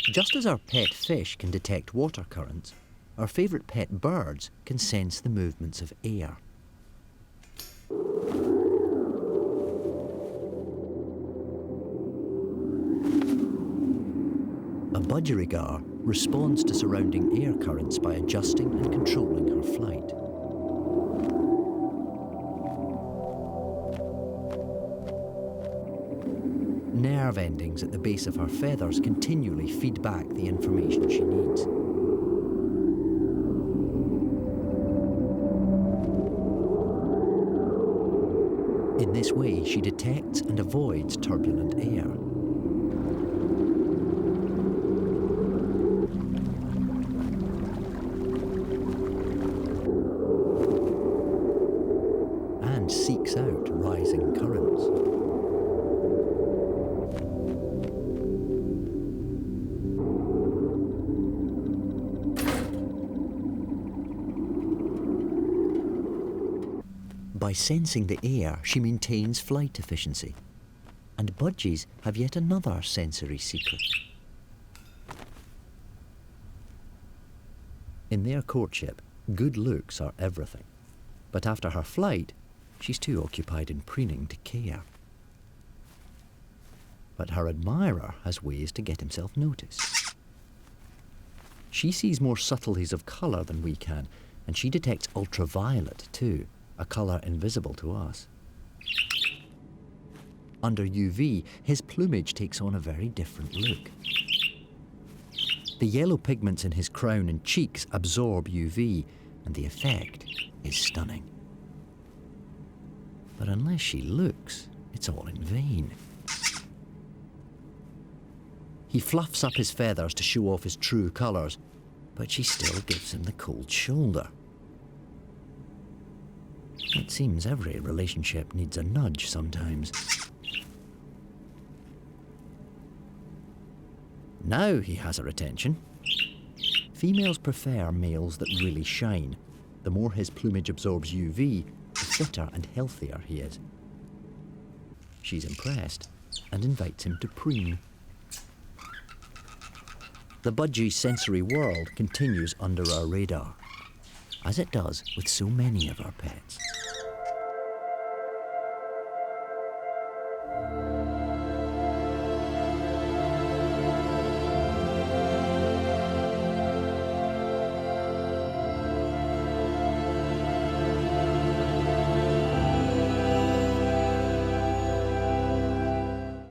Just as our pet fish can detect water currents, our favourite pet birds can sense the movements of air. A budgerigar responds to surrounding air currents by adjusting and controlling her flight. Nerve endings at the base of her feathers continually feed back the information she needs. In this way, she detects and avoids turbulent air. And seeks out rising currents. By sensing the air, she maintains flight efficiency. And budgies have yet another sensory secret. In their courtship, good looks are everything. But after her flight, she's too occupied in preening to care. But her admirer has ways to get himself noticed. She sees more subtleties of colour than we can, and she detects ultraviolet too, a colour invisible to us. Under UV, his plumage takes on a very different look. The yellow pigments in his crown and cheeks absorb UV, and the effect is stunning. But unless she looks, it's all in vain. He fluffs up his feathers to show off his true colours, but she still gives him the cold shoulder. It seems every relationship needs a nudge sometimes. Now he has her attention. Females prefer males that really shine. The more his plumage absorbs UV, the fitter and healthier he is. She's impressed and invites him to preen. The budgie's sensory world continues under our radar, as it does with so many of our pets.